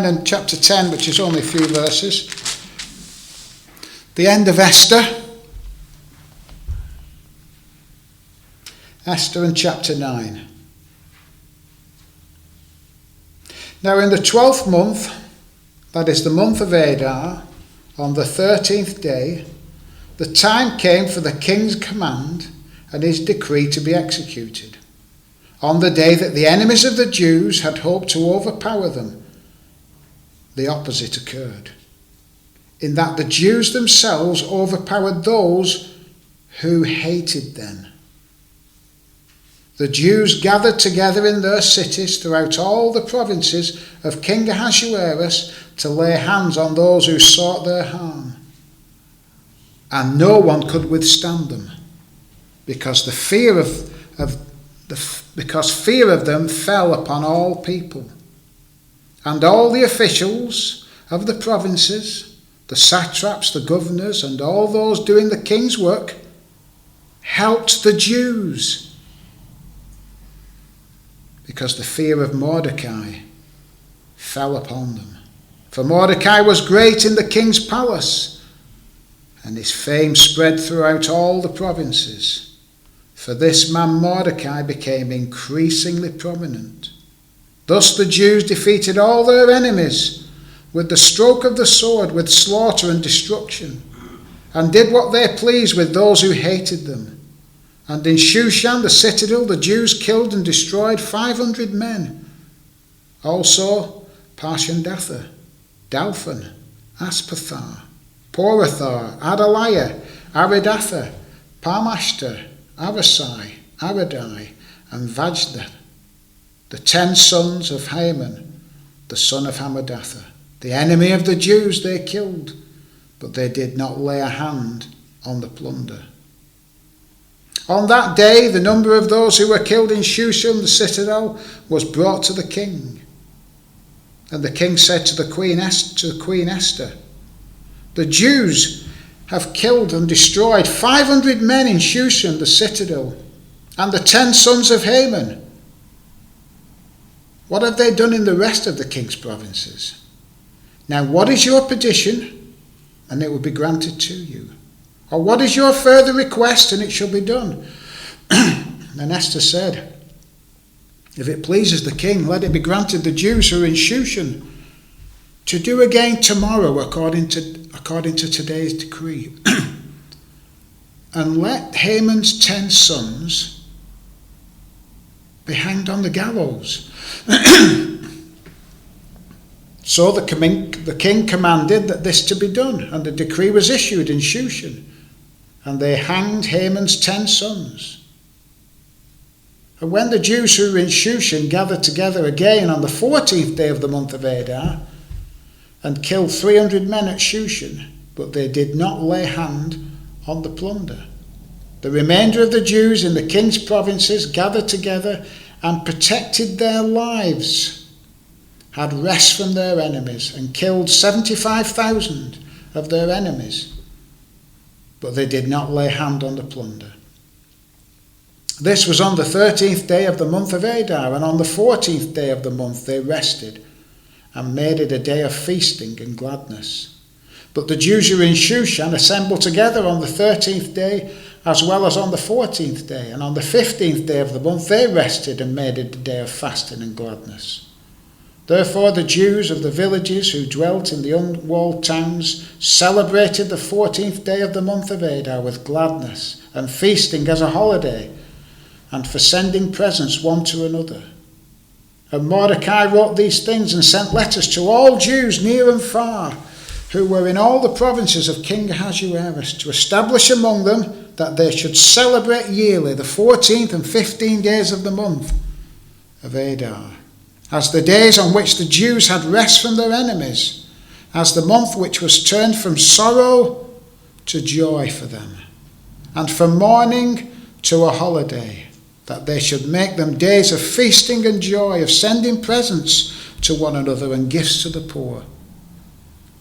And chapter 10, which is only a few verses. The end of Esther. Esther and chapter 9. Now in the 12th month, that is the month of Adar, on the 13th day, the time came for the king's command and his decree to be executed. On the day that the enemies of the Jews had hoped to overpower them, the opposite occurred, in that the Jews themselves overpowered those who hated them. The Jews gathered together in their cities throughout all the provinces of King Ahasuerus to lay hands on those who sought their harm. And no one could withstand them, because fear of them fell upon all people. And all the officials of the provinces, the satraps, the governors, and all those doing the king's work, helped the Jews, because the fear of Mordecai fell upon them. For Mordecai was great in the king's palace, and his fame spread throughout all the provinces. For this man Mordecai became increasingly prominent. Thus the Jews defeated all their enemies with the stroke of the sword, with slaughter and destruction, and did what they pleased with those who hated them. And in Shushan, the citadel, the Jews killed and destroyed 500 men. Also Parshandatha, Dalphon, Aspathar, Porathar, Adaliah, Aridatha, Parmashta, Arasai, Aradai, and Vajda, the 10 sons of Haman, the son of Hammedatha. The enemy of the Jews they killed, but they did not lay a hand on the plunder. On that day, the number of those who were killed in Shushan, the citadel, was brought to the king. And the king said to Queen Esther, "The Jews have killed and destroyed 500 men in Shushan, the citadel, and the 10 sons of Haman. What have they done in the rest of the king's provinces? Now what is your petition, and it will be granted to you? Or what is your further request, and it shall be done?" And Esther said, "If it pleases the king, let it be granted the Jews who are in Shushan to do again tomorrow according to today's decree. And let Haman's 10 sons be hanged on the gallows." So the king commanded that this to be done, and a decree was issued in Shushan, and they hanged Haman's 10 sons. And when the Jews who were in Shushan gathered together again on the 14th day of the month of Adar, and killed 300 men at Shushan, but they did not lay hand on the plunder. The remainder of the Jews in the king's provinces gathered together and protected their lives, had rest from their enemies, and killed 75,000 of their enemies, but they did not lay hand on the plunder. This was on the 13th day of the month of Adar, and on the 14th day of the month they rested, and made it a day of feasting and gladness. But the Jews who were in Shushan assembled together on the 13th day, as well as on the 14th day, and on the 15th day of the month they rested and made it a day of fasting and gladness. Therefore the Jews of the villages who dwelt in the unwalled towns celebrated the 14th day of the month of Adar with gladness and feasting as a holiday, and for sending presents one to another. And Mordecai wrote these things and sent letters to all Jews near and far, who were in all the provinces of King Ahasuerus, to establish among them that they should celebrate yearly the 14th and 15th days of the month of Adar, as the days on which the Jews had rest from their enemies, as the month which was turned from sorrow to joy for them, and from mourning to a holiday, that they should make them days of feasting and joy, of sending presents to one another and gifts to the poor.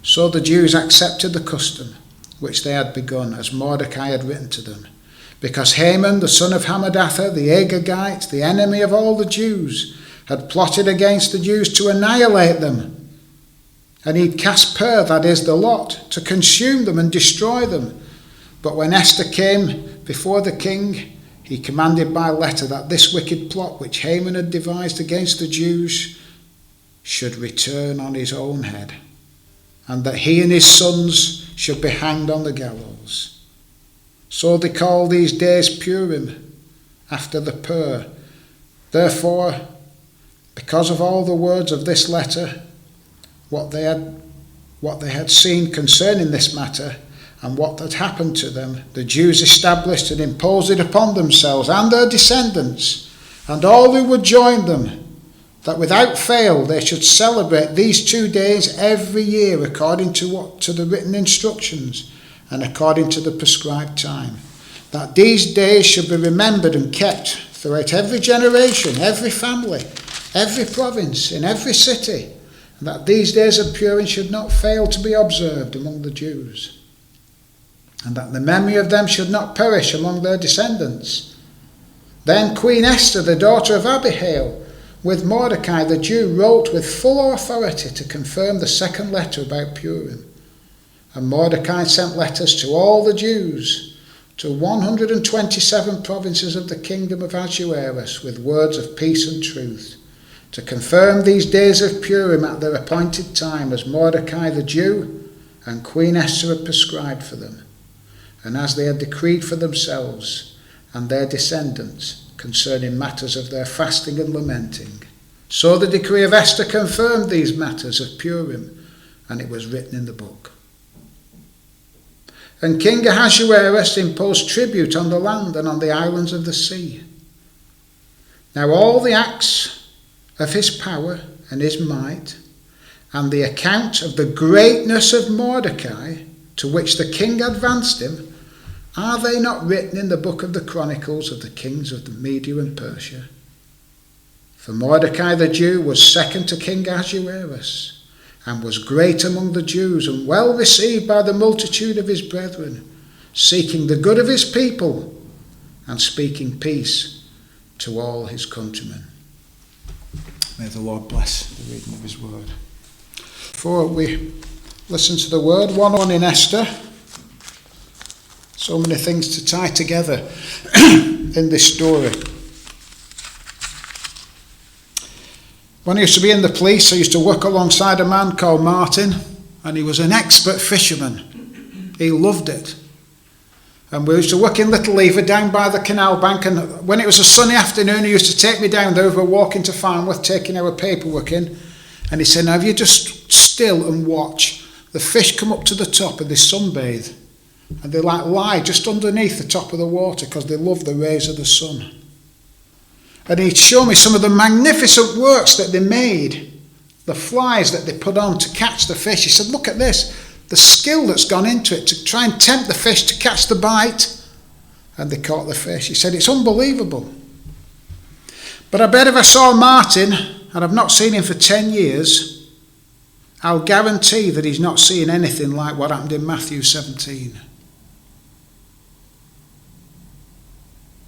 So the Jews accepted the custom which they had begun, as Mordecai had written to them, because Haman, the son of Hammedatha, the Agagite, the enemy of all the Jews, had plotted against the Jews to annihilate them. And he'd cast pur, that is, the lot, to consume them and destroy them. But when Esther came before the king, he commanded by letter that this wicked plot which Haman had devised against the Jews should return on his own head, and that he and his sons should be hanged on the gallows. So they call these days Purim, after the pur. Therefore, because of all the words of this letter, what they had seen concerning this matter, and what had happened to them, the Jews established and imposed it upon themselves and their descendants, and all who would join them, that without fail they should celebrate these 2 days every year according to the written instructions and according to the prescribed time, that these days should be remembered and kept throughout every generation, every family, every province, in every city, and that these days of Purim should not fail to be observed among the Jews, and that the memory of them should not perish among their descendants. Then Queen Esther, the daughter of Abihail, with Mordecai the Jew, wrote with full authority to confirm the second letter about Purim. And Mordecai sent letters to all the Jews, to 127 provinces of the kingdom of Ahasuerus, with words of peace and truth, to confirm these days of Purim at their appointed time, as Mordecai the Jew and Queen Esther had prescribed for them, and as they had decreed for themselves and their descendants concerning matters of their fasting and lamenting. So the decree of Esther confirmed these matters of Purim, and it was written in the book. And King Ahasuerus imposed tribute on the land and on the islands of the sea. Now all the acts of his power and his might, and the account of the greatness of Mordecai, to which the king advanced him, are they not written in the book of the Chronicles of the kings of the Media and Persia? For Mordecai the Jew was second to King Ahasuerus, and was great among the Jews, and well received by the multitude of his brethren, seeking the good of his people, and speaking peace to all his countrymen. May the Lord bless the reading of his word. Before we listen to the word, one in Esther. So many things to tie together in this story. When I used to be in the police, I used to work alongside a man called Martin, and he was an expert fisherman. He loved it. And we used to work in Little Lever down by the canal bank, and when it was a sunny afternoon, he used to take me down there over walking to Farnworth, taking our paperwork in. And he said, now if you just still and watch, the fish come up to the top and they sunbathe. And they lie just underneath the top of the water because they love the rays of the sun. And he'd show me some of the magnificent works that they made, the flies that they put on to catch the fish. He said, look at this, the skill that's gone into it to try and tempt the fish to catch the bite. And they caught the fish. He said, it's unbelievable. But I bet if I saw Martin, and I've not seen him for 10 years, I'll guarantee that he's not seeing anything like what happened in Matthew 17.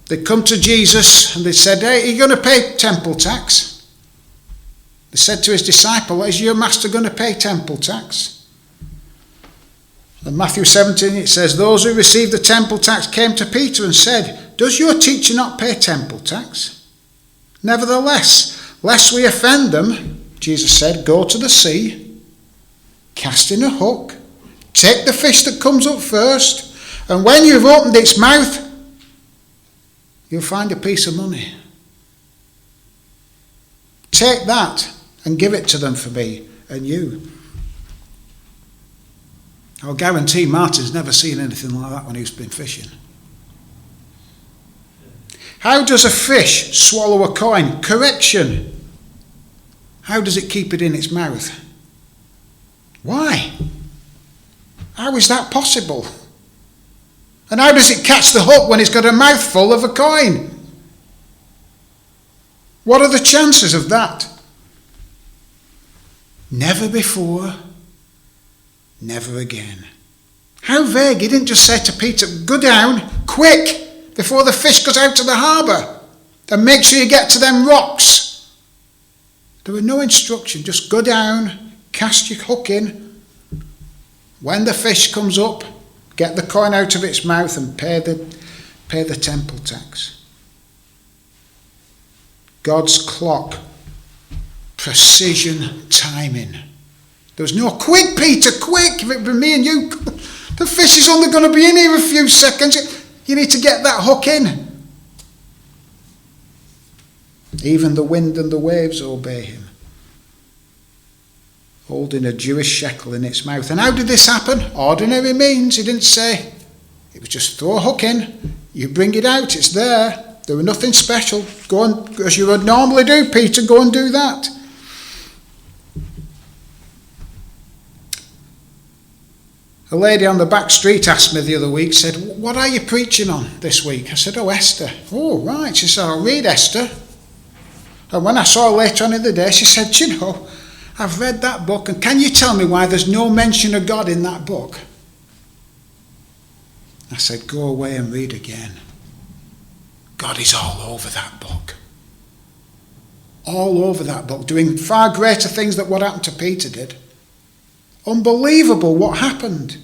They'd come to Jesus and they said, hey, are you going to pay temple tax? They said to his disciple, is your master going to pay temple tax? In Matthew 17 it says, those who received the temple tax came to Peter and said, does your teacher not pay temple tax? Nevertheless, lest we offend them, Jesus said, go to the sea, cast in a hook, take the fish that comes up first, and when you've opened its mouth, you'll find a piece of money. Take that and give it to them for me and you. I'll guarantee Martin's never seen anything like that when he's been fishing. How does a fish swallow a coin? Correction. How does it keep it in its mouth? Why? How is that possible? And how does it catch the hook when it's got a mouthful of a coin? What are the chances of that? Never before, never again. How vague. He didn't just say to Peter, go down, quick, before the fish goes out to the harbour, and make sure you get to them rocks. There were no instruction, just go down, cast your hook in. When the fish comes up, get the coin out of its mouth and pay the temple tax. God's clock, precision timing. There was no quick, Peter, quick. If it were me and you, the fish is only going to be in here a few seconds. You need to get that hook in. Even the wind and the waves obey him, holding a Jewish shekel in its mouth. And how did this happen? Ordinary means. He didn't say. It was just throw a hook in. You bring it out. It's there. There was nothing special. Go and, as you would normally do, Peter, go and do that. A lady on the back street asked me the other week, said, what are you preaching on this week? I said, Esther. Oh, right. She said, I'll read Esther. And when I saw her later on in the day, she said, you know, I've read that book, and can you tell me why there's no mention of God in that book? I said, go away and read again. God is all over that book. All over that book, doing far greater things than what happened to Peter did. Unbelievable what happened.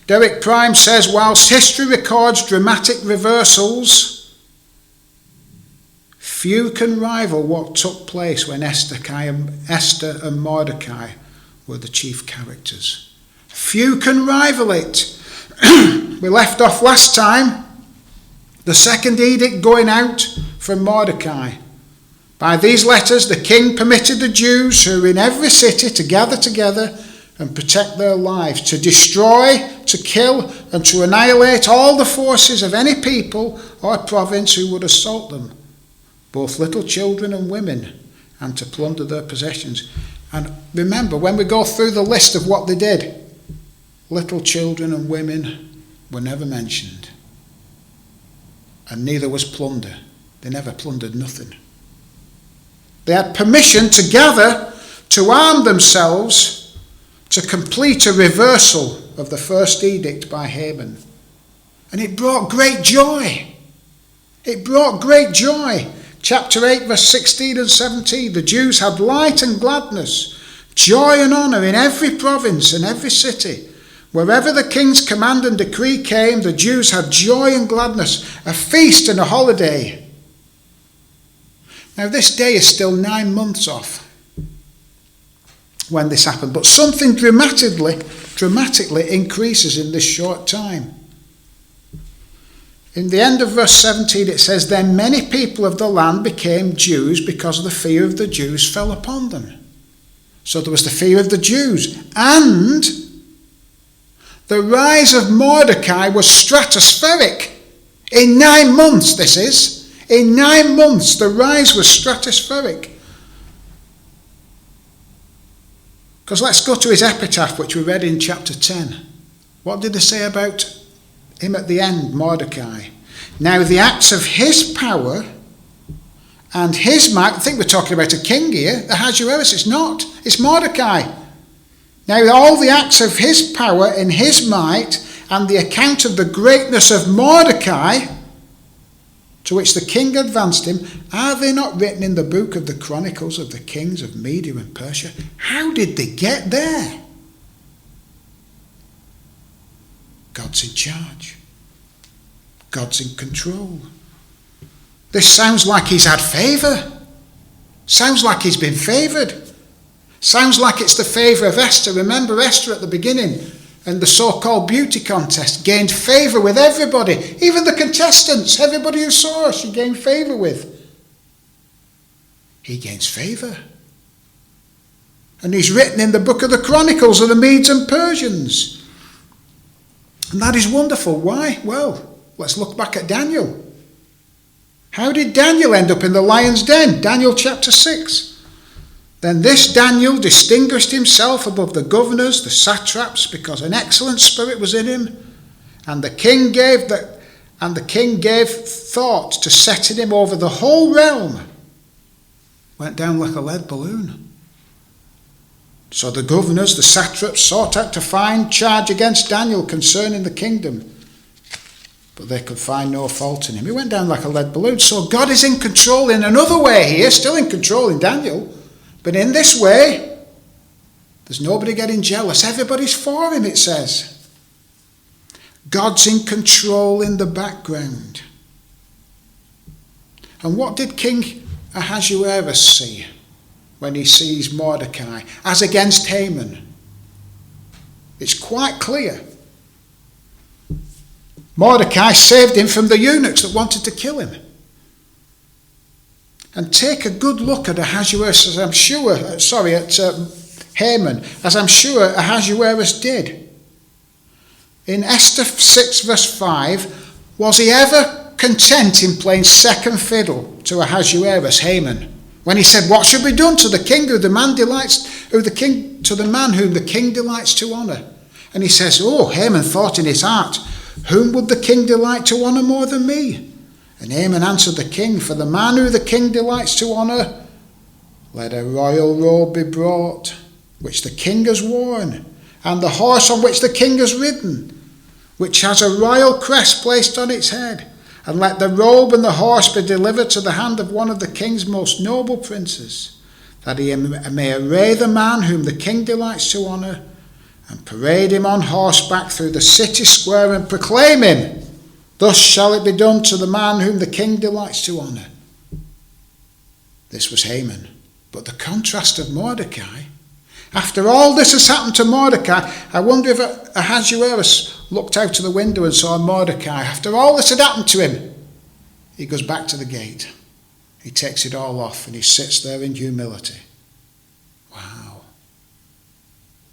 Derek Prime says, whilst history records dramatic reversals, few can rival what took place when Esther and Mordecai were the chief characters. Few can rival it. We left off last time, the second edict going out from Mordecai. By these letters, the king permitted the Jews who were in every city to gather together and protect their lives, to destroy, to kill, and to annihilate all the forces of any people or province who would assault them, both little children and women, and to plunder their possessions. And remember, when we go through the list of what they did, little children and women were never mentioned. And neither was plunder. They never plundered nothing. They had permission to gather, to arm themselves, to complete a reversal of the first edict by Haman. And it brought great joy. It brought great joy. Chapter 8, verse 16 and 17. The Jews had light and gladness, joy and honour in every province and every city. Wherever the king's command and decree came, the Jews had joy and gladness, a feast and a holiday. Now this day is still 9 months off when this happened, but something dramatically increases in this short time. In the end of verse 17 it says, then many people of the land became Jews because the fear of the Jews fell upon them. So there was the fear of the Jews, and the rise of Mordecai was stratospheric. In 9 months, this is. In 9 months, the rise was stratospheric. Because let's go to his epitaph, which we read in chapter 10. What did they say about him at the end, Mordecai? Now the acts of his power and his might, I think we're talking about a king here, Ahasuerus. It's not. It's Mordecai. Now all the acts of his power and his might and the account of the greatness of Mordecai, to which the king advanced him, are they not written in the book of the chronicles of the kings of Media and Persia? How did they get there? God's in charge. God's in control. This sounds like he's had favour. Sounds like he's been favoured. Sounds like it's the favour of Esther. Remember Esther at the beginning and the so-called beauty contest gained favour with everybody, even the contestants, everybody who saw her, she gained favour with. He gains favour. And he's written in the book of the Chronicles of the Medes and Persians. And that is wonderful. Why? Well, let's look back at Daniel. How did Daniel end up in the lion's den? Daniel chapter 6. Then this Daniel distinguished himself above the governors, the satraps, because an excellent spirit was in him, and the king gave thought to setting him over the whole realm. Went down like a lead balloon. So the governors, the satraps, sought out to find charge against Daniel concerning the kingdom, but they could find no fault in him. He went down like a lead balloon. So God is in control in another way here, still in control in Daniel. But in this way, There's nobody getting jealous. Everybody's for him, it says. God's in control in the background. And what did King Ahasuerus see when he sees Mordecai as against Haman? It's quite clear. Mordecai saved him from the eunuchs that wanted to kill him. And take a good look at Ahasuerus, at Haman, as I'm sure Ahasuerus did. In Esther 6 verse 5, was he ever content in playing second fiddle to Ahasuerus, Haman, when he said, "What should be done to the king to the man whom the king delights to honour?" And he says, Haman thought in his heart, "Whom would the king delight to honour more than me?" And Haman answered the king, "For the man who the king delights to honour, let a royal robe be brought, which the king has worn, and the horse on which the king has ridden, which has a royal crest placed on its head. And let the robe and the horse be delivered to the hand of one of the king's most noble princes, that he may array the man whom the king delights to honour, and parade him on horseback through the city square, and proclaim him, thus shall it be done to the man whom the king delights to honour." This was Haman. But the contrast of Mordecai. After all this has happened to Mordecai, I wonder if Ahasuerus looked out of the window and saw Mordecai. After all this had happened to him, he goes back to the gate. He takes it all off and he sits there in humility. Wow.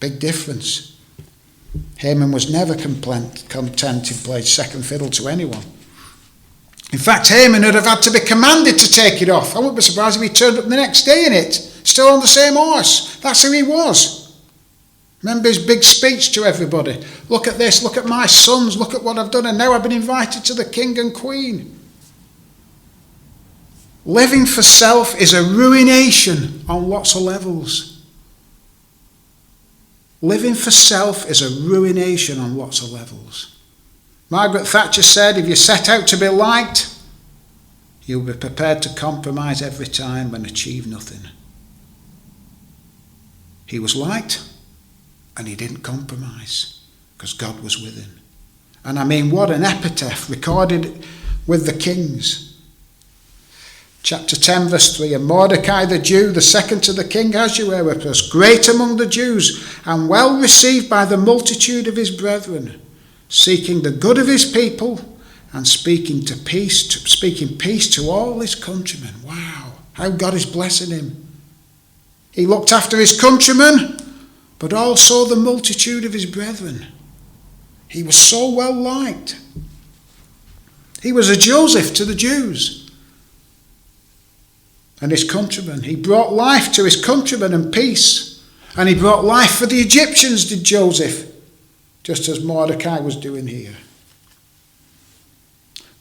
Big difference. Haman was never content in playing second fiddle to anyone. In fact, Haman would have had to be commanded to take it off. I wouldn't be surprised if he turned up the next day in it, still on the same horse. That's who he was. Remember his big speech to everybody. Look at this, look at my sons, look at what I've done, and now I've been invited to the king and queen. Living for self is a ruination on lots of levels. Living for self is a ruination on lots of levels. Margaret Thatcher said, if you set out to be liked, you'll be prepared to compromise every time and achieve nothing. He was liked and he didn't compromise because God was with him. And I mean, what an epitaph recorded with the kings. Chapter 10 verse 3, and Mordecai the Jew, the second to the king Ahasuerus, was great among the Jews and well received by the multitude of his brethren, seeking the good of his people and speaking peace to all his countrymen. Wow, how God is blessing him. He looked after his countrymen, but also the multitude of his brethren. He was so well liked. He was a Joseph to the Jews and his countrymen. He brought life to his countrymen and peace. And he brought life for the Egyptians, did Joseph, just as Mordecai was doing here.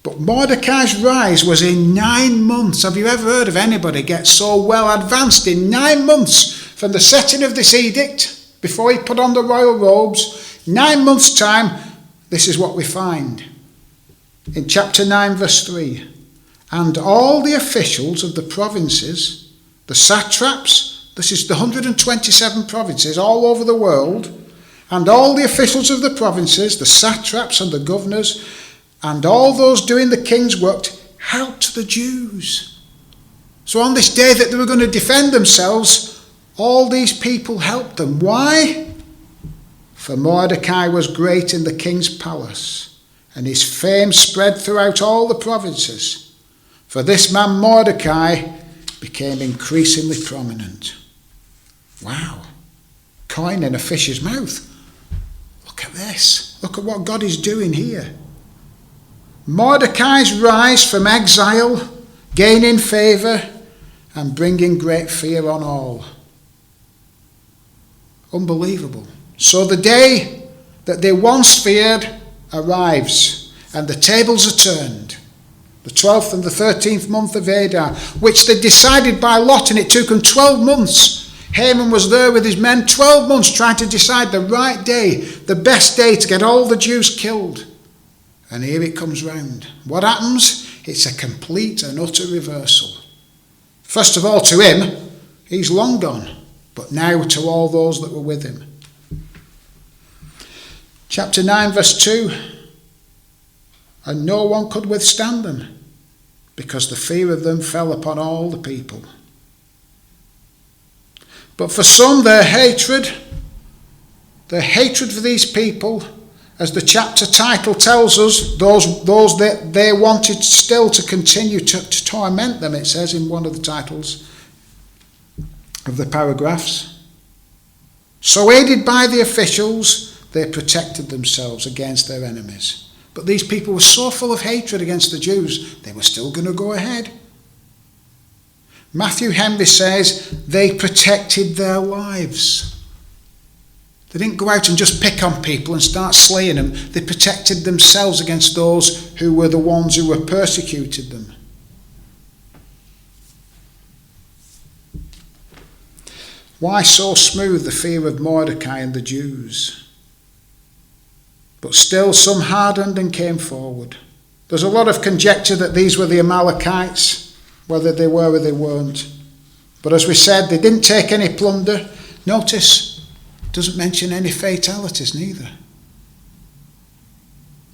But Mordecai's rise was in 9 months. Have you ever heard of anybody get so well advanced in 9 months from the setting of this edict, before he put on the royal robes? 9 months' time, this is what we find. In chapter 9, verse 3. And all the officials of the provinces, the satraps, this is the 127 provinces all over the world, and all the officials of the provinces, the satraps and the governors, and all those doing the king's work, helped the Jews. So on this day that they were going to defend themselves, all these people helped them. Why? For Mordecai was great in the king's palace, and his fame spread throughout all the provinces. For this man Mordecai became increasingly prominent. Wow. Coin in a fish's mouth. Look at this. Look at what God is doing here. Mordecai's rise from exile, gaining favour and bringing great fear on all. Unbelievable. So the day that they once feared arrives and the tables are turned. The 12th and the 13th month of Adar, which they decided by lot, and it took them 12 months. Haman was there with his men 12 months trying to decide the right day, the best day to get all the Jews killed. And here it comes round. What happens? It's a complete and utter reversal. First of all, to him, he's long gone. but now to all those that were with him. Chapter 9, verse 2. And no one could withstand them, because the fear of them fell upon all the people. But for some, their hatred for these people, as the chapter title tells us, those that they wanted still to continue to torment them, it says in one of the titles of the paragraphs. So aided by the officials, they protected themselves against their enemies. But these people were so full of hatred against the Jews, they were still going to go ahead. Matthew Henry says they protected their lives. They didn't go out and just pick on people and start slaying them. They protected themselves against those who were the ones who were persecuted them. Why so smooth the fear of Mordecai and the Jews? But still some hardened and came forward. There's a lot of conjecture that these were the Amalekites, whether they were or they weren't. But as we said, they didn't take any plunder. Notice, it doesn't mention any fatalities neither.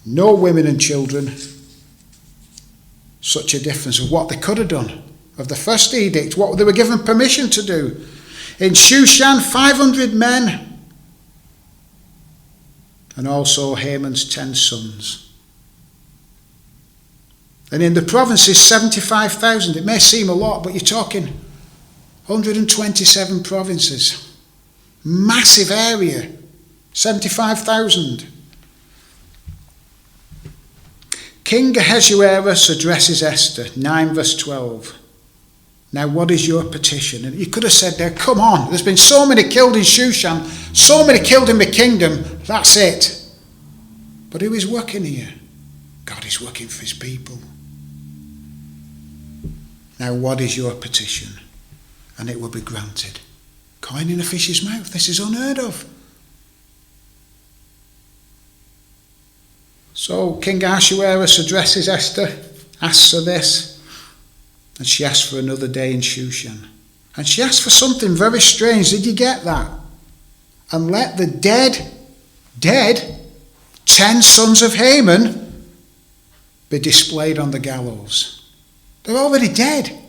No women and children. Such a difference of what they could have done. Of the first edict, what they were given permission to do. In Shushan, 500 men. And also Haman's 10 sons. And in the provinces, 75,000. It may seem a lot, but you're talking 127 provinces. Massive area. 75,000. King Ahasuerus addresses Esther, 9 verse 12. Now what is your petition? And you could have said there, come on, there's been so many killed in Shushan, so many killed in the kingdom, that's it. But who is working here? God is working for his people. Now what is your petition? And it will be granted. Coin in a fish's mouth, this is unheard of. So King Ahasuerus addresses Esther, asks her this. And she asked for another day in Shushan. And she asked for something very strange. Did you get that? And let the dead 10 sons of Haman be displayed on the gallows. They're already dead.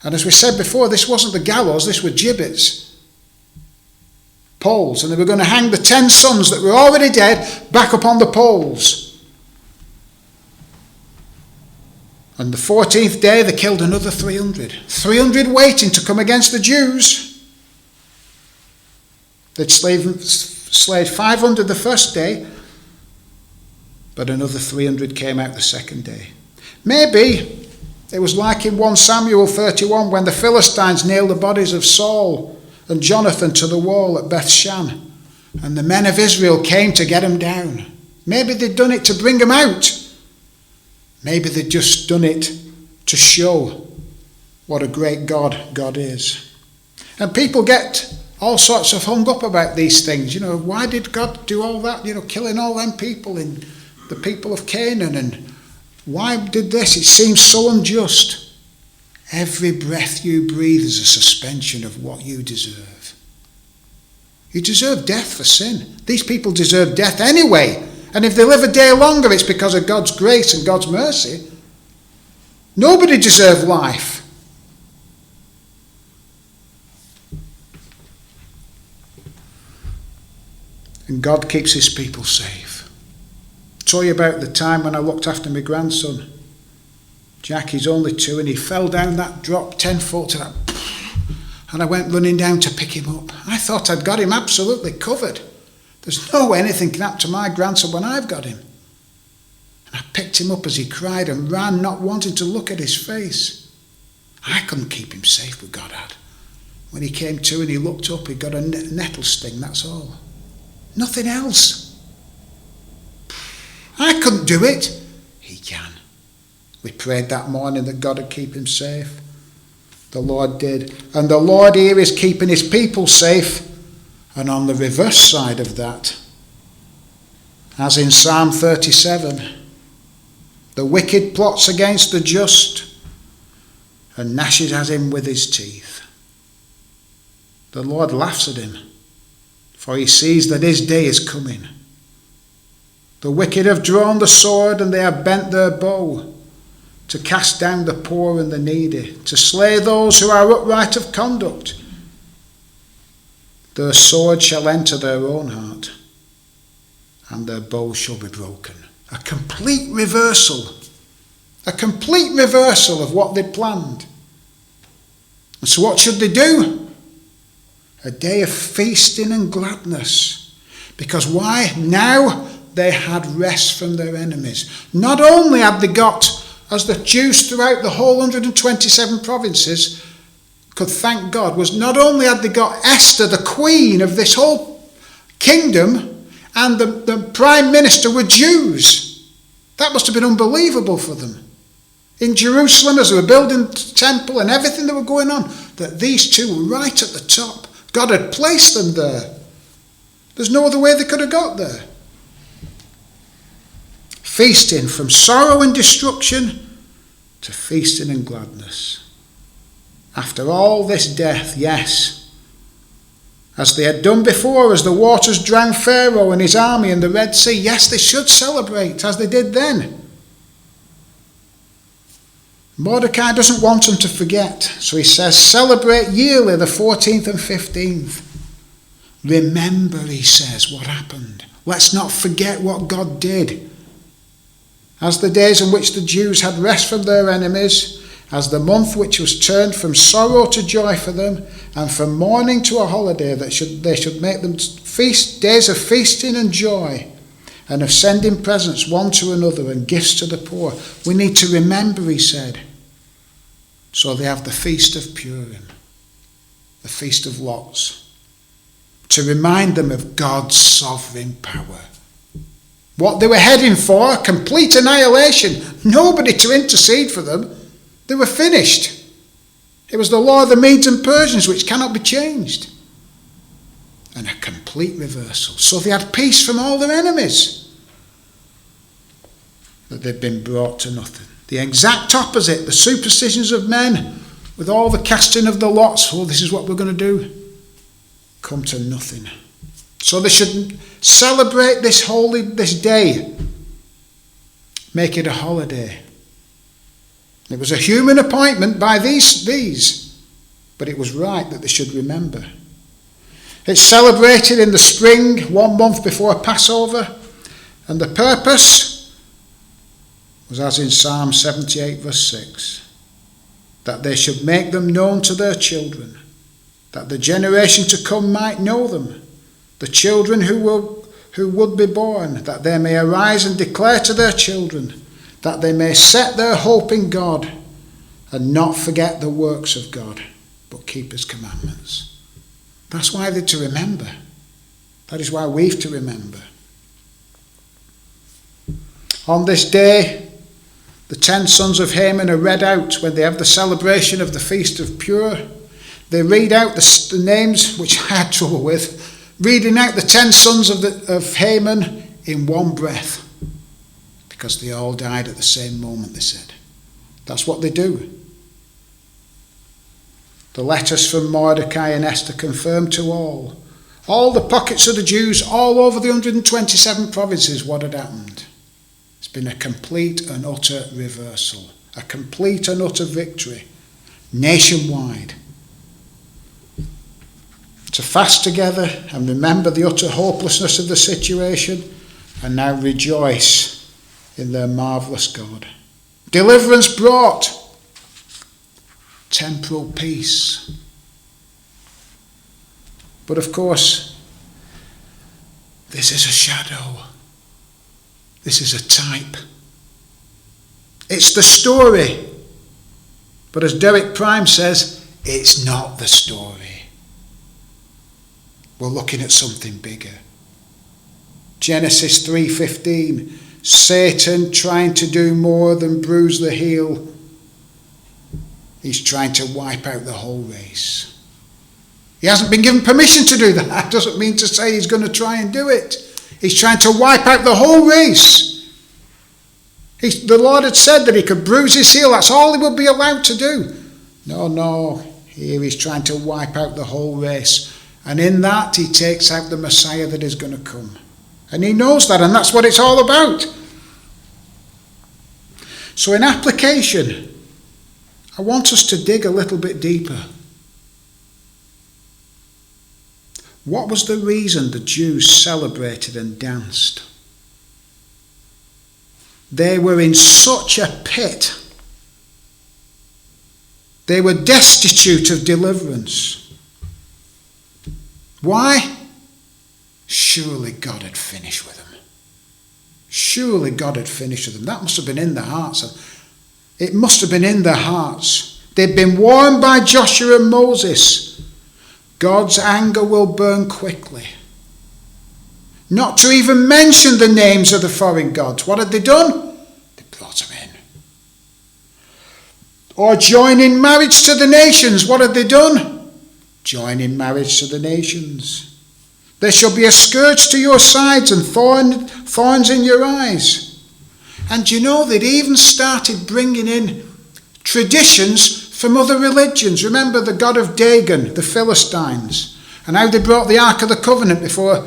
And as we said before, this wasn't the gallows, this were gibbets. Poles. And they were going to hang the 10 sons that were already dead back upon the poles. On the 14th day, they killed another 300. 300 waiting to come against the Jews. They'd slayed 500 the first day, but another 300 came out the second day. Maybe it was like in 1 Samuel 31 when the Philistines nailed the bodies of Saul and Jonathan to the wall at Bethshan, and the men of Israel came to get them down. Maybe they'd done it to bring them out. Maybe they'd just done it to show what a great God God is. And people get all sorts of hung up about these things. You know, why did God do all that? You know, killing all them people in the people of Canaan. And why did this? It seems so unjust. Every breath you breathe is a suspension of what you deserve. You deserve death for sin. These people deserve death anyway. And if they live a day longer, it's because of God's grace and God's mercy. Nobody deserves life. And God keeps his people safe. I told you about the time when I looked after my grandson. Jack, he's only 2, and he fell down that drop 10 foot. And I went running down to pick him up. I thought I'd got him absolutely covered. There's no way anything can happen to my grandson when I've got him. And I picked him up as he cried and ran, not wanting to look at his face. I couldn't keep him safe, but God had. When he came to and he looked up, he got a nettle sting, that's all. Nothing else. I couldn't do it. He can. We prayed that morning that God would keep him safe. The Lord did. And the Lord here is keeping his people safe. And on the reverse side of that, as in Psalm 37, the wicked plots against the just and gnashes at him with his teeth. the Lord laughs at him, for he sees that his day is coming. The wicked have drawn the sword, and they have bent their bow, to cast down the poor and the needy, to slay those who are upright of conduct. Their sword shall enter their own heart, and their bow shall be broken. A complete reversal of what they planned. And so what should they do? A day of feasting and gladness. Because why? Now they had rest from their enemies. Not only had they got, as the Jews throughout the whole 127 provinces could thank God, was not only had they got Esther, the queen of this whole kingdom, and the prime minister were Jews. That must have been unbelievable for them. In Jerusalem, as they were building the temple and everything that were going on, that these two were right at the top. God had placed them there. There's no other way they could have got there. Feasting from sorrow and destruction to feasting and gladness. After all this death, yes, as they had done before, as the waters drowned Pharaoh and his army in the Red Sea, yes, they should celebrate as they did then. Mordecai doesn't want them to forget, so he says, celebrate yearly the 14th and 15th. Remember, he says, what happened. Let's not forget what God did. As the days in which the Jews had rest from their enemies, as the month which was turned from sorrow to joy for them, and from mourning to a holiday, they should make them days of feasting and joy, and of sending presents one to another and gifts to the poor. We need to remember, he said. So they have the Feast of Purim, the Feast of Lots, to remind them of God's sovereign power. What they were heading for, complete annihilation, nobody to intercede for them. They were finished. It was the law of the Medes and Persians, which cannot be changed. And a complete reversal. So they had peace from all their enemies. But they'd been brought to nothing. The exact opposite, the superstitions of men, with all the casting of the lots, oh, this is what we're going to do, come to nothing. So they should celebrate this day, make it a holiday. It was a human appointment by these, but it was right that they should remember. It's celebrated in the spring, 1 month before Passover, and the purpose was as in Psalm 78 verse 6, that they should make them known to their children, that the generation to come might know them, the children who would be born, that they may arise and declare to their children, that they may set their hope in God and not forget the works of God, but keep his commandments. That's why they're to remember. That is why we've to remember. On this day, the 10 sons of Haman are read out when they have the celebration of the Feast of Purim. They read out the names, which I had trouble with, reading out the 10 sons of Haman in one breath, because they all died at the same moment, they said. That's what they do. The letters from Mordecai and Esther confirmed to all the pockets of the Jews all over the 127 provinces, what had happened. It's been a complete and utter reversal, a complete and utter victory, nationwide. To fast together and remember the utter hopelessness of the situation, and now rejoice in their marvellous God. Deliverance brought, temporal peace. But of course, this is a shadow. This is a type. It's the story. But as Derek Prime says, it's not the story. We're looking at something bigger. Genesis 3:15, Satan trying to do more than bruise the heel. He's trying to wipe out the whole race. He hasn't been given permission to do that. That doesn't mean to say he's going to try and do it. He's trying to wipe out the whole race. The Lord had said that he could bruise his heel. That's all he would be allowed to do. No. Here he's trying to wipe out the whole race. And in that he takes out the Messiah that is going to come. And he knows that, and that's what it's all about. So in application, I want us to dig a little bit deeper. What was the reason the Jews celebrated and danced? They were in such a pit. They were destitute of deliverance. Why? Surely God had finished with them. Surely God had finished with them. That must have been in their hearts. It must have been in their hearts. They'd been warned by Joshua and Moses. God's anger will burn quickly. Not to even mention the names of the foreign gods. What had they done? They brought them in. Or join in marriage to the nations. What had they done? Join in marriage to the nations. There shall be a scourge to your sides and thorns in your eyes. And you know, they'd even started bringing in traditions from other religions. Remember the god of Dagon, the Philistines, and how they brought the Ark of the Covenant before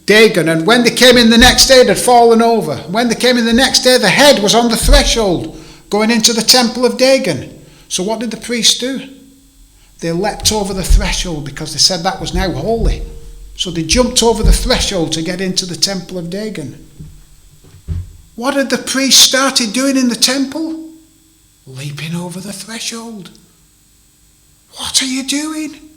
Dagon, and when they came in the next day, it had fallen over. When they came in the next day, the head was on the threshold going into the temple of Dagon. So what did the priests do? They leapt over the threshold because they said that was now holy. So they jumped over the threshold to get into the temple of Dagon. What had the priests started doing in the temple? Leaping over the threshold. What are you doing?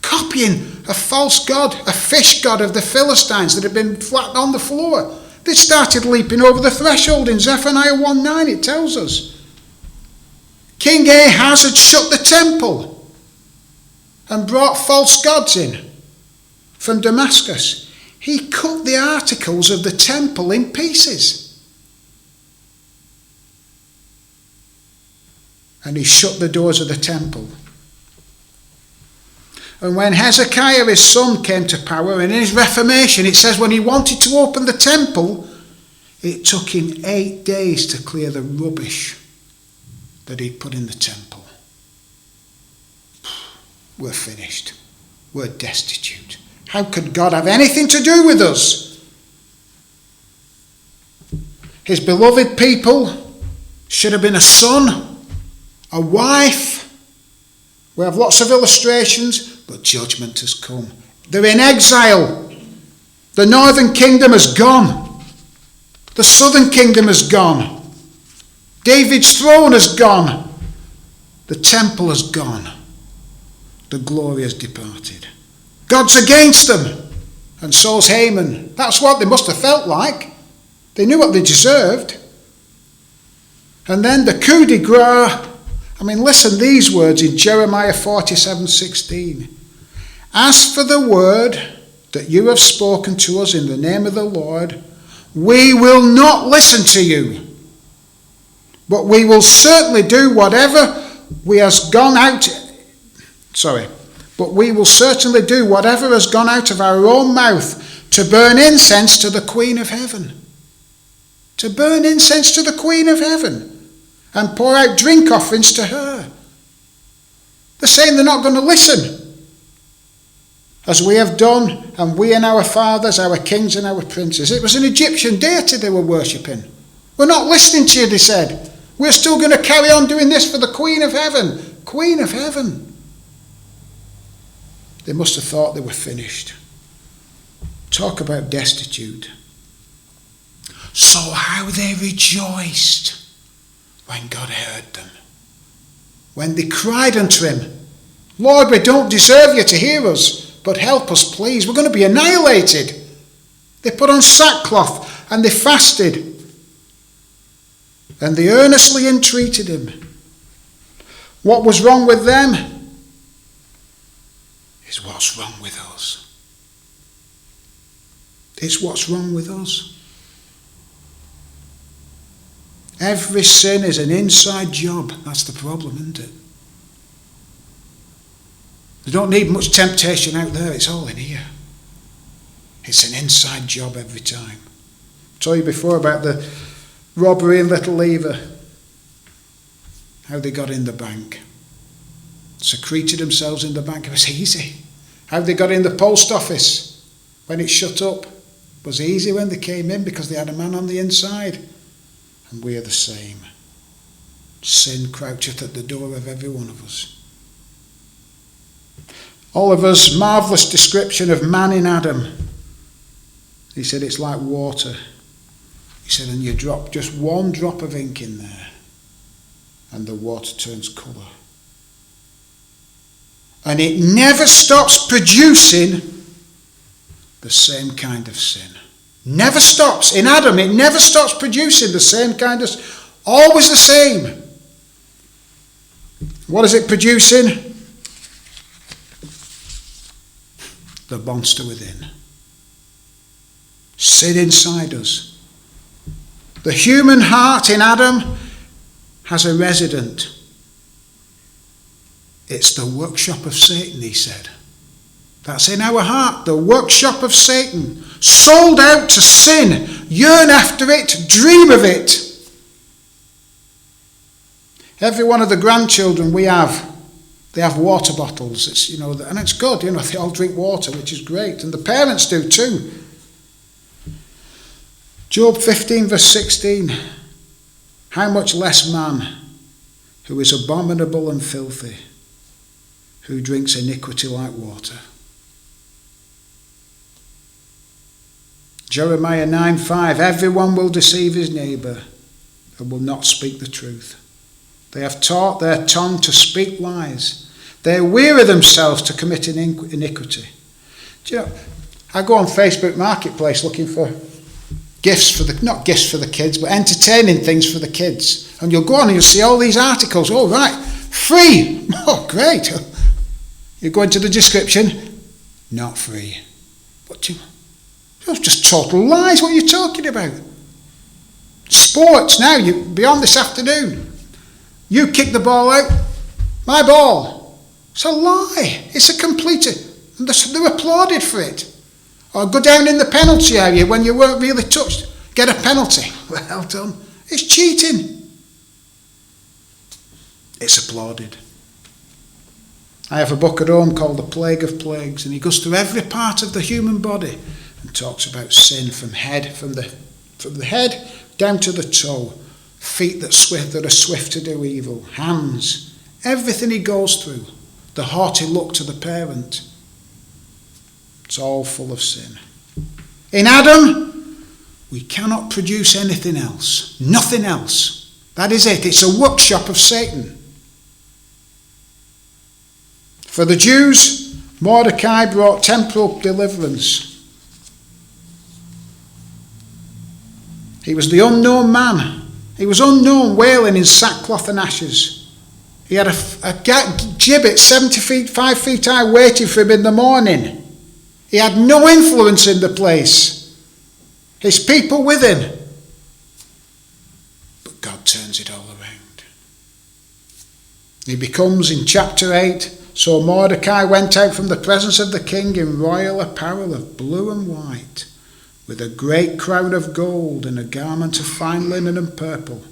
Copying a false god, a fish god of the Philistines that had been flattened on the floor. They started leaping over the threshold. In Zephaniah 1:9 it tells us. King Ahaz had shut the temple and brought false gods in from Damascus. He cut the articles of the temple in pieces. And he shut the doors of the temple. And when Hezekiah, his son, came to power, and in his reformation, it says when he wanted to open the temple, it took him 8 days to clear the rubbish that he'd put in the temple. We're finished. We're destitute. How could God have anything to do with us? His beloved people should have been a son, a wife. We have lots of illustrations, but judgment has come. They're in exile. The northern kingdom has gone. The southern kingdom has gone. David's throne has gone. The temple has gone. The glory has departed. God's against them. And so's Haman. That's what they must have felt like. They knew what they deserved. And then the coup de grace. I mean, listen these words in Jeremiah 47:16. As for the word that you have spoken to us in the name of the Lord, we will not listen to you. But we will certainly do whatever has gone out of our own mouth to burn incense to the Queen of Heaven. To burn incense to the Queen of Heaven. And pour out drink offerings to her. They're saying they're not going to listen. As we have done, and we and our fathers, our kings and our princes. It was an Egyptian deity they were worshipping. We're not listening to you, they said. We're still going to carry on doing this for the Queen of Heaven. Queen of Heaven. They must have thought they were finished. Talk about destitute. So how they rejoiced when God heard them. When they cried unto him, Lord, we don't deserve you to hear us, but help us, please. We're going to be annihilated. They put on sackcloth and they fasted. And they earnestly entreated him. What was wrong with them is what's wrong with us. It's what's wrong with us. Every sin is an inside job. That's the problem, isn't it? You don't need much temptation out there. It's all in here. It's an inside job every time. I told you before about the robbery in Little Lever. How they got in the bank. secreted themselves in the bank. It was easy. How they got in the post office when it shut up was easy when they came in because they had a man on the inside. And we are the same. Sin croucheth at the door of every one of us. Oliver's marvellous description of man in Adam. He said it's like water. He said, and you drop just one drop of ink in there and the water turns colour. And it never stops producing the same kind of sin. Never stops. In Adam, it never stops producing the same kind of sin. Always the same. What is it producing? The monster within. Sin inside us. The human heart in Adam has a resident. It's the workshop of Satan, he said. That's in our heart, the workshop of Satan. Sold out to sin, yearn after it, dream of it. Every one of the grandchildren we have, they have water bottles. It's, and it's good, they all drink water, which is great. And the parents do too. Job 15 verse 16. How much less man who is abominable and filthy, who drinks iniquity like water. Jeremiah 9:5. Everyone will deceive his neighbour and will not speak the truth. They have taught their tongue to speak lies. They weary themselves to commit iniquity. Do you know, I go on Facebook Marketplace looking for gifts not gifts for the kids, but entertaining things for the kids. And you'll go on and you'll see all these articles. Oh, right, free. Oh, great. You go into the description, not free. But it's just total lies. What are you talking about? Sports now, you be on this afternoon. You kick the ball out, my ball. It's a lie. It's a complete... They're applauded for it. Or go down in the penalty area when you weren't really touched. Get a penalty. Well done. It's cheating. It's applauded. I have a book at home called The Plague of Plagues, and he goes through every part of the human body and talks about sin from the head down to the toe. Feet that are swift to do evil. Hands. Everything he goes through. The haughty look to the parent. It's all full of sin. In Adam, we cannot produce anything else. Nothing else. That is it. It's a workshop of Satan. For the Jews, Mordecai brought temporal deliverance. He was the unknown man. He was unknown, wailing in sackcloth and ashes. He had a gibbet 5 feet high waiting for him in the morning. He had no influence in the place. His people with him. But God turns it all around. He becomes, in chapter 8, so Mordecai went out from the presence of the king in royal apparel of blue and white, with a great crown of gold and a garment of fine linen and purple.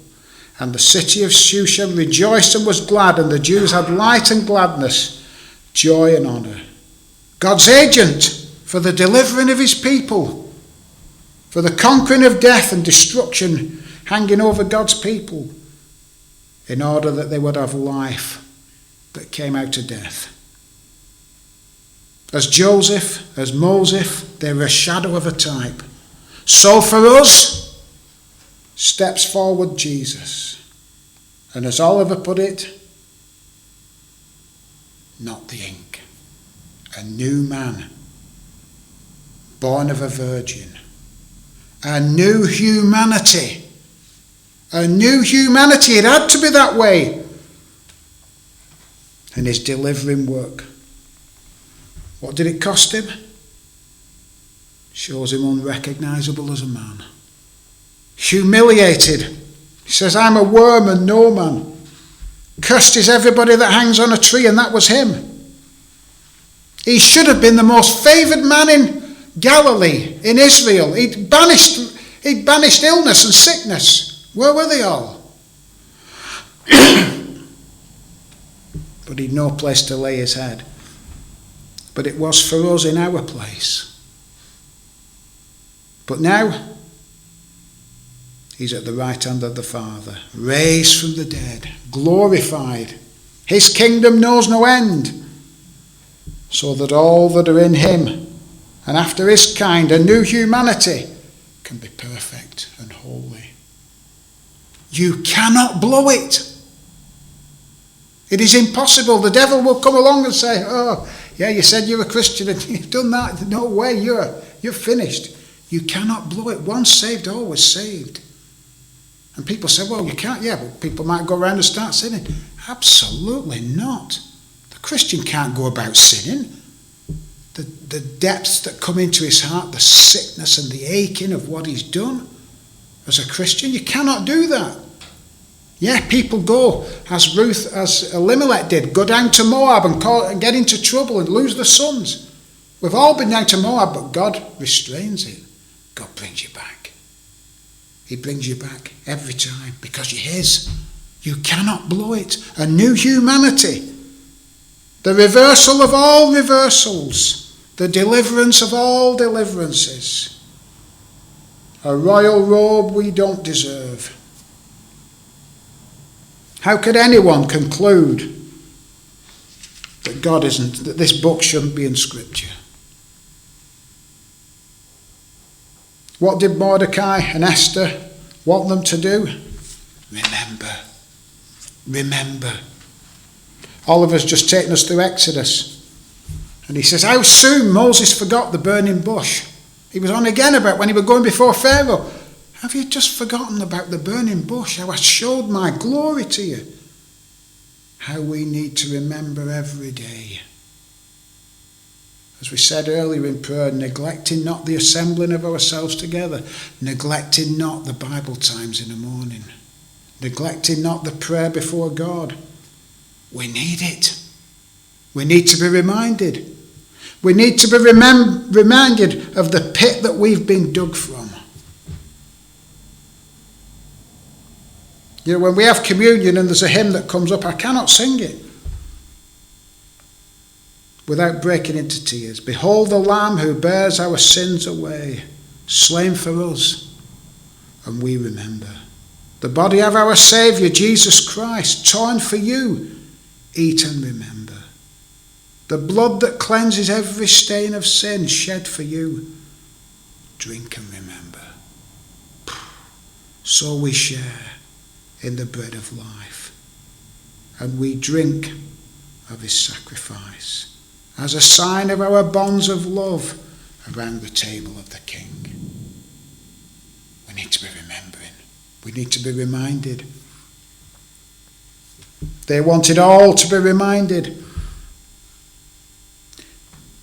And the city of Shushan rejoiced and was glad, and the Jews had light and gladness, joy and honour. God's agent for the delivering of his people, for the conquering of death and destruction hanging over God's people, in order that they would have life that came out of death. As Joseph, as Moses, they were a shadow of a type. So for us, steps forward Jesus. And as Oliver put it, not the ink. A new man, born of a virgin. A new humanity. A new humanity. It had to be that way. And his delivering work. What did it cost him? Shows him unrecognisable as a man. Humiliated. He says, I'm a worm and no man. Cursed is everybody that hangs on a tree, and that was him. He should have been the most favoured man in Galilee, in Israel. He'd banished illness and sickness. Where were they all? but he'd no place to lay his head. But it was for us in our place. But now, he's at the right hand of the Father, raised from the dead, glorified. His kingdom knows no end, so that all that are in him and after his kind, a new humanity, can be perfect and holy. You cannot blow it. It is impossible. The devil will come along and say, oh, yeah, you said you're a Christian and you've done that. No way, you're finished. You cannot blow it. Once saved, always saved. And people say, well, you can't. Yeah, but people might go around and start sinning. Absolutely not. The Christian can't go about sinning. The depths that come into his heart, the sickness and the aching of what he's done as a Christian, you cannot do that. Yeah, people go, as Elimelech did, go down to Moab and get into trouble and lose their sons. We've all been down to Moab, but God restrains it. God brings you back. He brings you back every time because you're his. You cannot blow it. A new humanity. The reversal of all reversals. The deliverance of all deliverances. A royal robe we don't deserve. How could anyone conclude that that this book shouldn't be in Scripture? What did Mordecai and Esther want them to do? Remember. Oliver's just taken us through Exodus. And he says, how soon Moses forgot the burning bush. He was on again about when he was going before Pharaoh. Have you just forgotten about the burning bush? How I showed my glory to you. How we need to remember every day. As we said earlier in prayer, neglecting not the assembling of ourselves together. Neglecting not the Bible times in the morning. Neglecting not the prayer before God. We need it. We need to be reminded. We need to be reminded of the pit that we've been dug from. You know, when we have communion and there's a hymn that comes up, I cannot sing it without breaking into tears. Behold the Lamb who bears our sins away, slain for us, and we remember. The body of our Saviour, Jesus Christ, torn for you, eat and remember. The blood that cleanses every stain of sin, shed for you, drink and remember. So we share in the bread of life, and we drink of his sacrifice as a sign of our bonds of love around the table of the King. We need to be remembering. We need to be reminded. They wanted all to be reminded.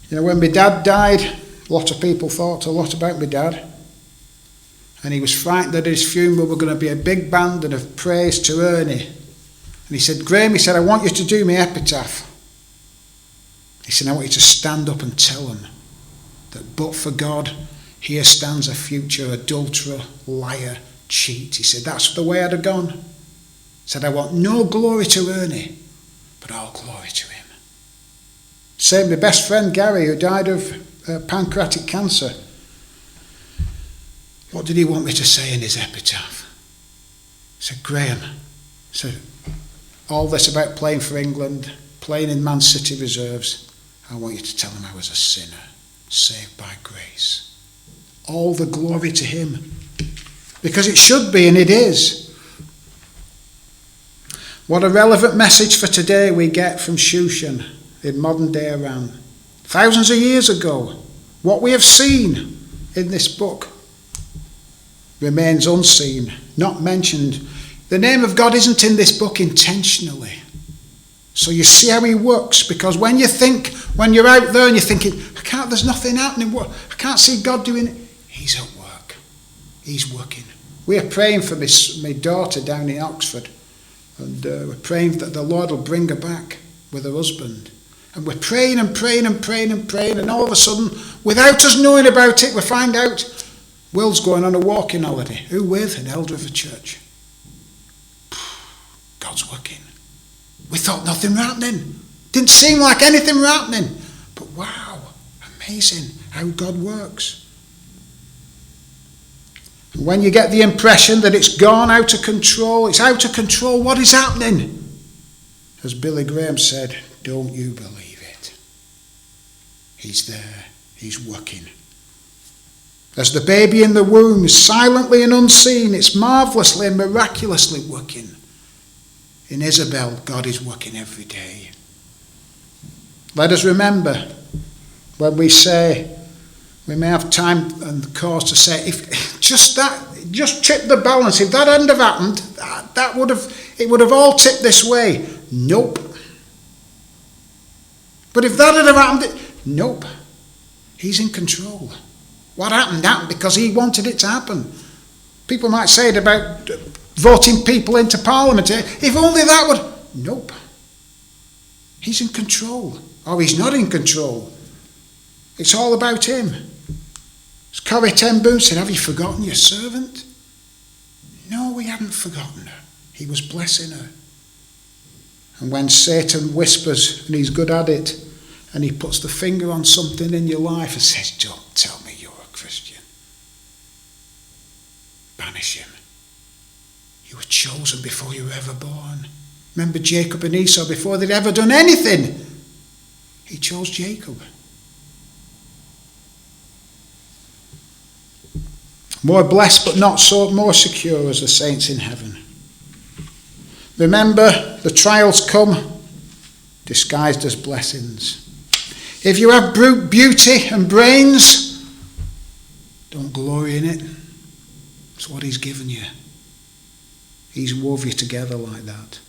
You know, when my dad died, a lot of people thought a lot about my dad. And he was frightened that at his funeral were going to be a big band and of praise to Ernie. And he said, Graham, he said, I want you to do my epitaph. He said, I want you to stand up and tell them that but for God, here stands a future adulterer, liar, cheat. He said, that's the way I'd have gone. He said, I want no glory to Ernie, but all glory to him. Same, my best friend Gary, who died of pancreatic cancer. What did he want me to say in his epitaph? He said, Graham, he said, all this about playing for England, playing in Man City reserves, I want you to tell him I was a sinner, saved by grace. All the glory to him. Because it should be, and it is. What a relevant message for today we get from Shushan in modern day Iran. Thousands of years ago, what we have seen in this book remains unseen, not mentioned. The name of God isn't in this book intentionally. So you see how he works, because when you're out there and you're thinking, there's nothing happening, I can't see God doing it. He's at work. He's working. We are praying for my daughter down in Oxford, and we're praying that the Lord will bring her back with her husband. And we're praying and praying and praying and praying, and all of a sudden, without us knowing about it, we find out Will's going on a walking holiday. Who with? An elder of the church. God's working. We thought nothing were happening. Didn't seem like anything were happening. But wow, amazing how God works. And when you get the impression that it's gone out of control, it's out of control, what is happening? As Billy Graham said, don't you believe it. He's there. He's working. As the baby in the womb, silently and unseen, it's marvellously and miraculously working. In Isabel, God is working every day. Let us remember when we say, we may have time and cause to say, if just tip the balance, if that hadn't have happened, it would have all tipped this way. Nope. But if that had have happened, nope. He's in control. What happened because he wanted it to happen. People might say it about voting people into Parliament. If only that would... Nope. He's in control. Or he's not in control. It's all about him. As Corrie ten Boom said, have you forgotten your servant? No, we hadn't forgotten her. He was blessing her. And when Satan whispers, and he's good at it, and he puts the finger on something in your life and says, don't tell me you're a Christian. Banish him. You were chosen before you were ever born. Remember Jacob and Esau, before they'd ever done anything, he chose Jacob. More blessed but not so more secure as the saints in heaven. Remember, the trials come disguised as blessings. If you have beauty and brains, don't glory in it. It's what he's given you. He's wove you together like that.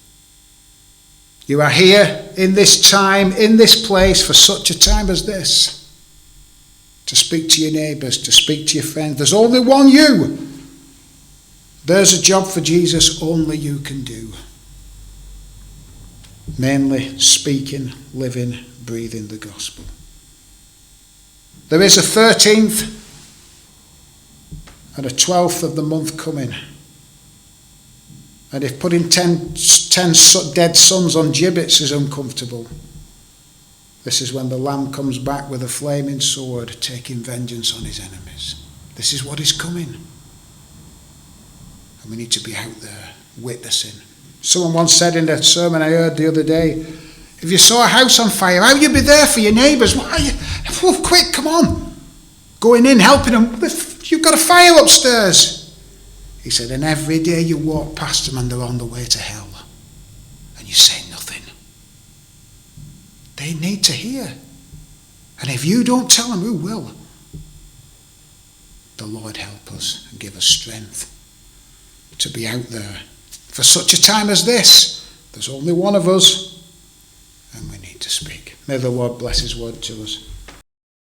You are here in this time, in this place, for such a time as this. To speak to your neighbours, to speak to your friends. There's only one you. There's a job for Jesus only you can do. Mainly speaking, living, breathing the gospel. There is a 13th and a 12th of the month coming. And if putting 10 dead sons on gibbets is uncomfortable, this is when the Lamb comes back with a flaming sword, taking vengeance on his enemies. This is what is coming. And we need to be out there witnessing. Someone once said in a sermon I heard the other day, if you saw a house on fire, how would you be there for your neighbours? Why are you? Oh, quick, come on. Going in, helping them. You've got a fire upstairs. He said, and every day you walk past them and they're on the way to hell. And you say nothing. They need to hear. And if you don't tell them, who will? The Lord help us and give us strength to be out there. For such a time as this, there's only one of us, and we need to speak. May the Lord bless his word to us.